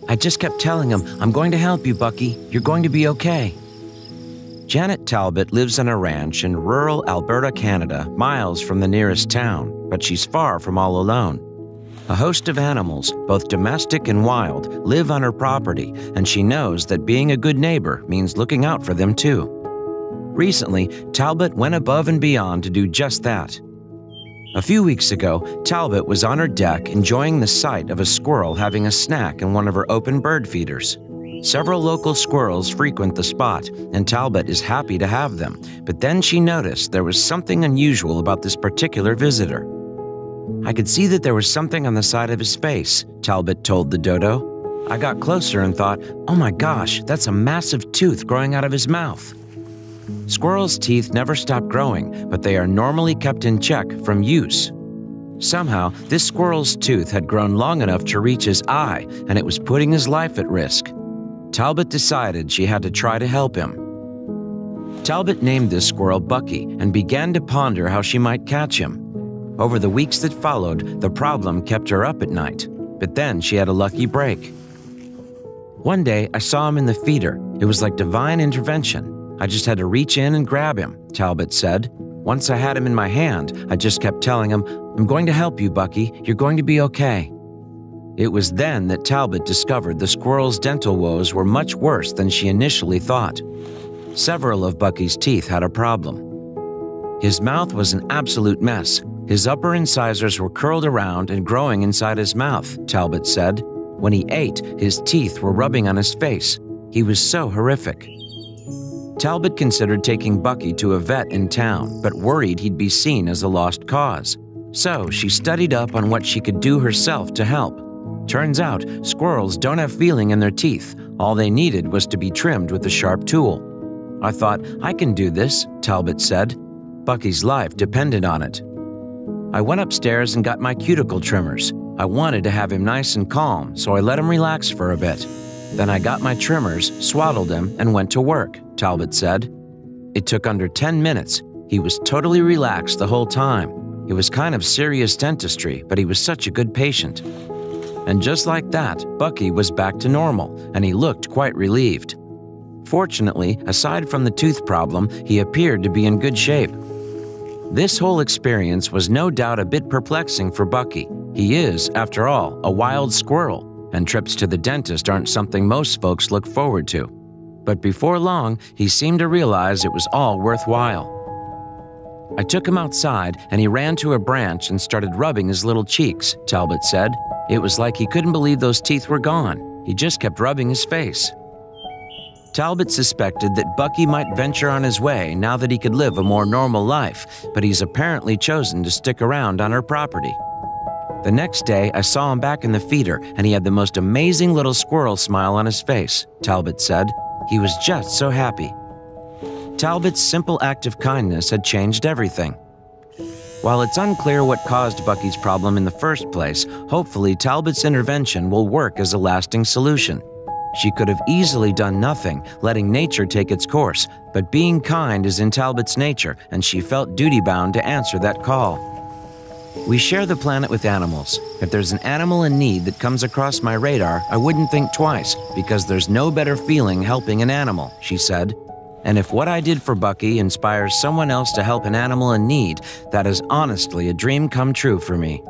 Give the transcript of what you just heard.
I just kept telling him, I'm going to help you, Bucky. You're going to be okay. Janet Talbot lives on a ranch in rural Alberta, Canada, miles from the nearest town, but she's far from all alone. A host of animals, both domestic and wild, live on her property, and she knows that being a good neighbor means looking out for them too. Recently, Talbot went above and beyond to do just that. A few weeks ago, Talbot was on her deck enjoying the sight of a squirrel having a snack in one of her open bird feeders. Several local squirrels frequent the spot, and Talbot is happy to have them, but then she noticed there was something unusual about this particular visitor. I could see that there was something on the side of his face, Talbot told the dodo. I got closer and thought, oh my gosh, that's a massive tooth growing out of his mouth. Squirrels' teeth never stop growing, but they are normally kept in check from use. Somehow, this squirrel's tooth had grown long enough to reach his eye, and it was putting his life at risk. Talbot decided she had to try to help him. Talbot named this squirrel Bucky and began to ponder how she might catch him. Over the weeks that followed, the problem kept her up at night, but then she had a lucky break. One day, I saw him in the feeder. It was like divine intervention. I just had to reach in and grab him, Talbot said. Once I had him in my hand, I just kept telling him, I'm going to help you, Bucky. You're going to be okay. It was then that Talbot discovered the squirrel's dental woes were much worse than she initially thought. Several of Bucky's teeth had a problem. His mouth was an absolute mess. His upper incisors were curled around and growing inside his mouth, Talbot said. When he ate, his teeth were rubbing on his face. He was so horrific. Talbot considered taking Bucky to a vet in town, but worried he'd be seen as a lost cause. So she studied up on what she could do herself to help. Turns out, squirrels don't have feeling in their teeth. All they needed was to be trimmed with a sharp tool. I thought, I can do this, Talbot said. Bucky's life depended on it. I went upstairs and got my cuticle trimmers. I wanted to have him nice and calm, so I let him relax for a bit. Then I got my trimmers, swaddled him, and went to work, Talbot said. It took under 10 minutes. He was totally relaxed the whole time. It was kind of serious dentistry, but he was such a good patient. And just like that, Bucky was back to normal, and he looked quite relieved. Fortunately, aside from the tooth problem, he appeared to be in good shape. This whole experience was no doubt a bit perplexing for Bucky. He is, after all, a wild squirrel, and trips to the dentist aren't something most folks look forward to. But before long, he seemed to realize it was all worthwhile. I took him outside, and he ran to a branch and started rubbing his little cheeks, Talbot said. It was like he couldn't believe those teeth were gone. He just kept rubbing his face. Talbot suspected that Bucky might venture on his way now that he could live a more normal life, but he's apparently chosen to stick around on her property. The next day, I saw him back in the feeder, and he had the most amazing little squirrel smile on his face, Talbot said. He was just so happy. Talbot's simple act of kindness had changed everything. While it's unclear what caused Bucky's problem in the first place, hopefully Talbot's intervention will work as a lasting solution. She could have easily done nothing, letting nature take its course, but being kind is in Talbot's nature, and she felt duty-bound to answer that call. We share the planet with animals. If there's an animal in need that comes across my radar, I wouldn't think twice, because there's no better feeling helping an animal, she said. And if what I did for Bucky inspires someone else to help an animal in need, that is honestly a dream come true for me.